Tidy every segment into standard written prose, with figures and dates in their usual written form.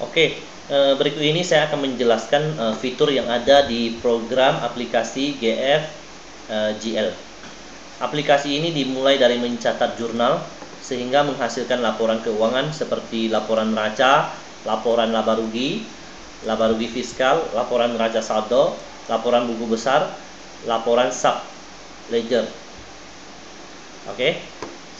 Oke, berikut ini saya akan menjelaskan fitur yang ada di program aplikasi GF GL. Aplikasi ini dimulai dari mencatat jurnal sehingga menghasilkan laporan keuangan seperti laporan neraca, laporan laba rugi fiskal, laporan neraca saldo, laporan buku besar, laporan sub ledger. Oke.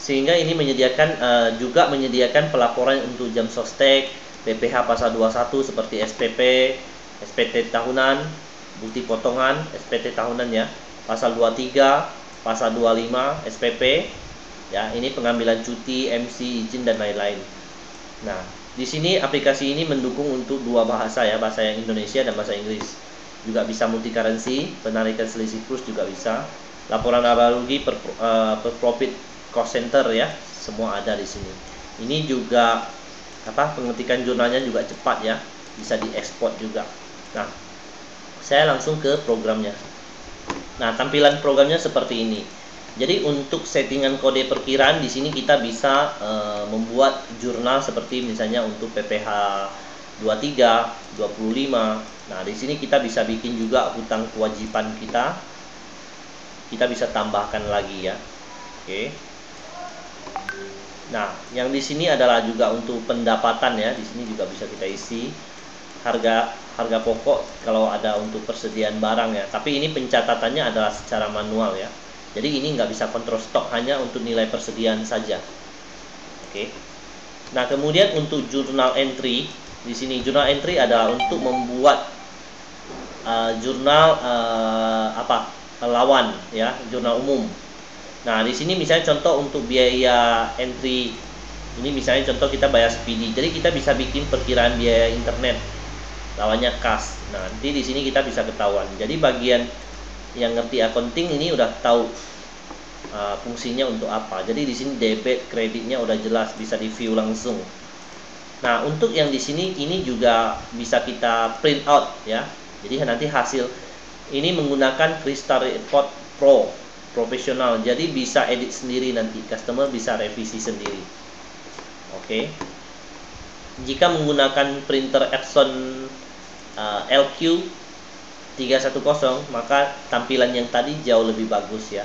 Sehingga ini menyediakan juga menyediakan pelaporan untuk jam sostek, PPh pasal 21 seperti SPP, SPT tahunan, bukti potongan, SPT tahunan ya, pasal 23, pasal 25, SPP, ya ini pengambilan cuti, MC, izin dan lain-lain. Nah, di sini aplikasi ini mendukung untuk dua bahasa ya, bahasa yang Indonesia dan bahasa Inggris. Juga bisa multi currency, penarikan selisih kurs juga bisa. Laporan laba rugi per profit cost center ya, semua ada di sini. Ini juga pengetikan jurnalnya juga cepat ya, bisa diekspor juga. Nah, saya langsung ke programnya. Nah, tampilan programnya seperti ini. Jadi untuk settingan kode perkiraan di sini kita bisa membuat jurnal seperti misalnya untuk PPh 23, 25. Nah, di sini kita bisa bikin juga hutang kewajiban kita. Kita bisa tambahkan lagi ya. Oke. Nah, yang di sini adalah juga untuk pendapatan ya. Di sini juga bisa kita isi harga pokok kalau ada untuk persediaan barang ya. Tapi ini pencatatannya adalah secara manual ya. Jadi ini nggak bisa kontrol stok, hanya untuk nilai persediaan saja. Oke. Nah, kemudian untuk jurnal entry, di sini jurnal entry adalah untuk membuat jurnal lawan ya, jurnal umum. Nah, di sini misalnya contoh untuk biaya entry ini misalnya contoh kita bayar Speedy. Jadi kita bisa bikin perkiraan biaya internet lawannya kas. Nah, nanti di sini kita bisa ketahuan. Jadi bagian yang ngerti accounting ini udah tahu fungsinya untuk apa. Jadi di sini debit kreditnya udah jelas, bisa di view langsung. Nah, untuk yang di sini ini juga bisa kita print out ya. Jadi nanti hasil ini menggunakan Freestar Report Pro profesional. Jadi bisa edit sendiri nanti, customer bisa revisi sendiri. Oke. Jika menggunakan printer Epson LQ 310, maka tampilan yang tadi jauh lebih bagus ya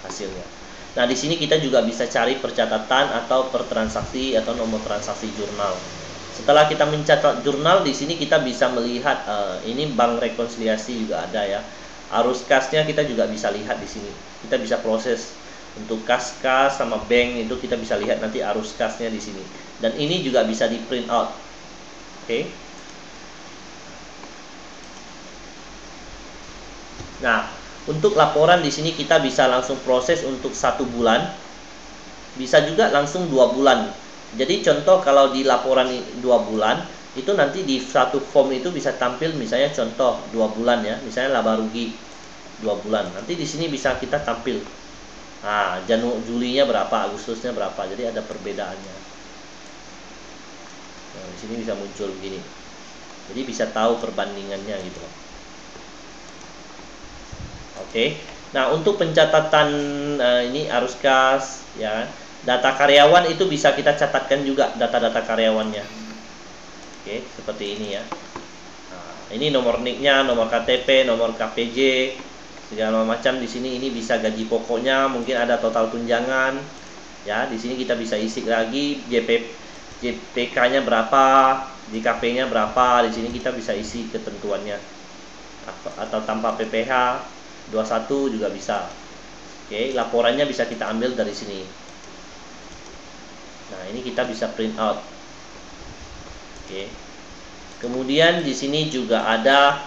hasilnya. Nah, di sini kita juga bisa cari percatatan atau per transaksi atau nomor transaksi jurnal. Setelah kita mencatat jurnal, di sini kita bisa melihat ini bank rekonsiliasi juga ada ya. Arus kasnya kita juga bisa lihat di sini. Kita bisa proses untuk kas sama bank itu kita bisa lihat nanti arus kasnya di sini. Dan ini juga bisa di print out. Oke. Nah, untuk laporan di sini kita bisa langsung proses untuk 1 bulan. Bisa juga langsung 2 bulan. Jadi contoh kalau di laporan 2 bulan, itu nanti di satu form itu bisa tampil misalnya contoh 2 bulan ya, misalnya laba rugi 2 bulan. Nanti di sini bisa kita tampil. Nah, Julinya berapa, Agustusnya berapa. Jadi ada perbedaannya. Nah, di sini bisa muncul begini. Jadi bisa tahu perbandingannya gitu loh. Oke. Nah, untuk pencatatan ini arus kas ya. Data karyawan itu bisa kita catatkan juga data-data karyawannya. Oke, seperti ini ya. Nah, ini nomor NIK-nya, nomor KTP, nomor KPJ, segala macam di sini. Ini bisa gaji pokoknya, mungkin ada total tunjangan. Ya, di sini kita bisa isi lagi JPK-nya berapa, JKP-nya berapa. Di sini kita bisa isi ketentuannya. Atau tanpa PPh 21 juga bisa. Oke, laporannya bisa kita ambil dari sini. Nah, ini kita bisa print out. Oke. Kemudian di sini juga ada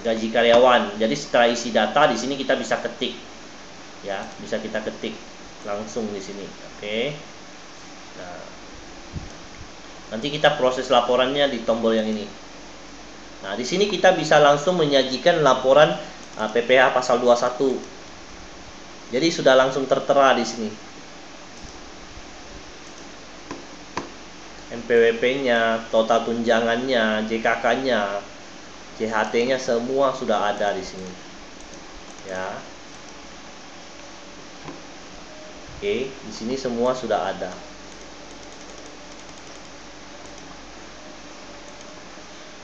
gaji karyawan. Jadi setelah isi data di sini kita bisa ketik. Ya, bisa kita ketik langsung di sini. Oke. Nah, nanti kita proses laporannya di tombol yang ini. Nah, di sini kita bisa langsung menyajikan laporan PPh pasal 21. Jadi sudah langsung tertera di sini. NPWP-nya, total tunjangannya, JKK-nya, JHT-nya semua sudah ada di sini. Ya. Oke, di sini semua sudah ada.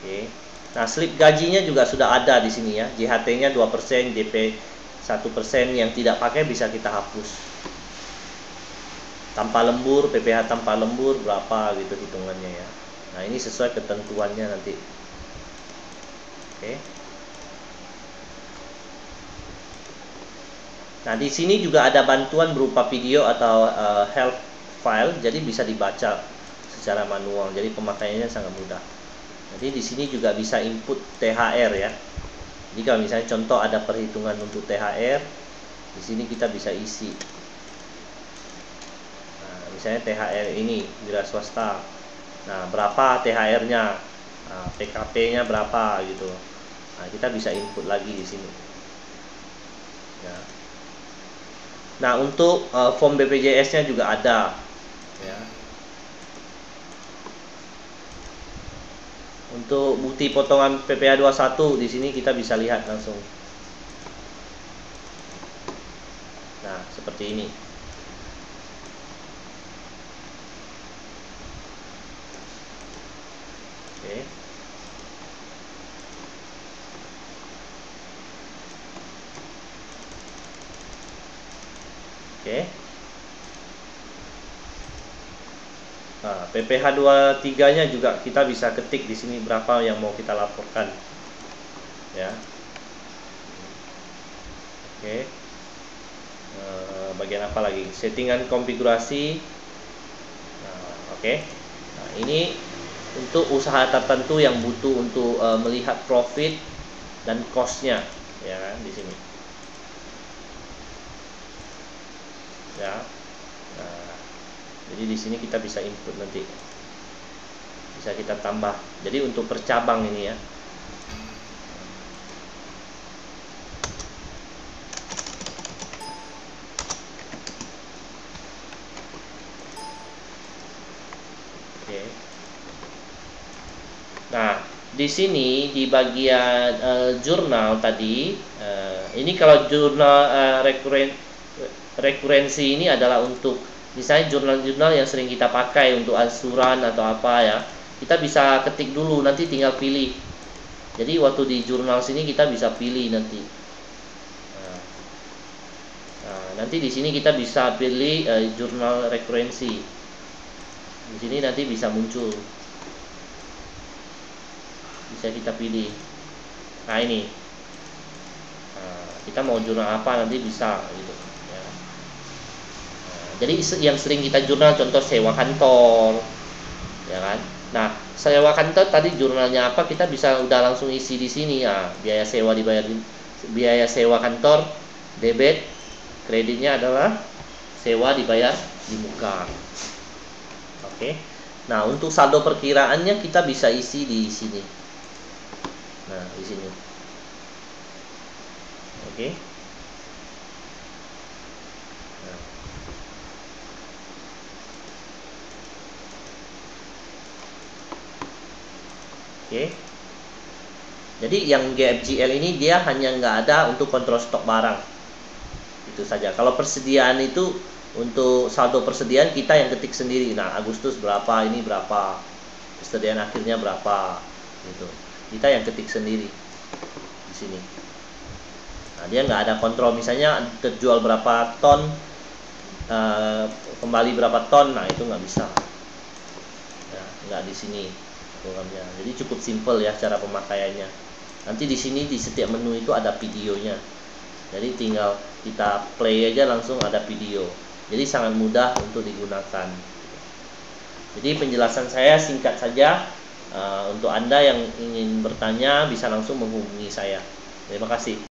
Oke. Nah, slip gajinya juga sudah ada di sini ya. JHT-nya 2%, DP 1%, yang tidak pakai bisa kita hapus. Tanpa lembur, PPh tanpa lembur berapa gitu hitungannya ya. Nah, ini sesuai ketentuannya nanti. Oke. Nah, di sini juga ada bantuan berupa video atau help file, jadi bisa dibaca secara manual. Jadi pemakaiannya sangat mudah. Jadi di sini juga bisa input THR ya. Jadi kalau misalnya contoh ada perhitungan untuk THR, di sini kita bisa isi. Nah, misalnya THR ini wira swasta. Nah, berapa THR-nya? Nah, PKP-nya berapa gitu. Nah, kita bisa input lagi di sini. Ya. Nah, untuk form BPJS-nya juga ada. Ya. Untuk bukti potongan PPh 21 di sini kita bisa lihat langsung. Nah, seperti ini. Oke. Oke. Nah, PPh 23-nya juga kita bisa ketik di sini berapa yang mau kita laporkan. Ya. Oke. Bagian apa lagi? Settingan konfigurasi. Nah, oke. Nah, ini untuk usaha tertentu yang butuh untuk melihat profit dan cost-nya, ya kan, di sini. Ya. Nah, jadi di sini kita bisa input nanti. Bisa kita tambah. Jadi untuk per cabang ini ya. Oke. Nah, di sini di bagian jurnal tadi, ini kalau jurnal rekurensi ini adalah untuk misalnya jurnal-jurnal yang sering kita pakai untuk ansuran atau apa ya, kita bisa ketik dulu, nanti tinggal pilih. Jadi waktu di jurnal sini kita bisa pilih nanti. Nah, nanti di sini kita bisa pilih jurnal rekurensi. Di sini nanti bisa muncul. Bisa kita pilih. Nah, ini. Nah, kita mau jurnal apa nanti bisa gitu ya. Nah, jadi yang sering kita jurnal contoh sewa kantor. Ya kan? Nah, sewa kantor tadi jurnalnya apa kita bisa udah langsung isi di sini ya. Biaya sewa dibayar, biaya sewa kantor debit, kreditnya adalah sewa dibayar di muka. Oke. Nah, untuk saldo perkiraannya kita bisa isi di sini. Nah, di sini. Oke. Nah. Oke. Jadi yang GFGL ini dia hanya nggak ada untuk kontrol stok barang. Itu saja. Kalau persediaan itu untuk saldo persediaan kita yang ketik sendiri. Nah, Agustus berapa, ini berapa, persediaan akhirnya berapa, gitu. Kita yang ketik sendiri di sini. Nah, dia nggak ada kontrol. Misalnya terjual berapa ton, kembali berapa ton. Nah, itu nggak bisa. Ya, nggak di sini programnya. Jadi cukup simple ya cara pemakaiannya. Nanti di sini di setiap menu itu ada videonya. Jadi tinggal kita play aja langsung ada video. Jadi sangat mudah untuk digunakan. Jadi penjelasan saya singkat saja. Untuk Anda yang ingin bertanya bisa langsung menghubungi saya. Terima kasih.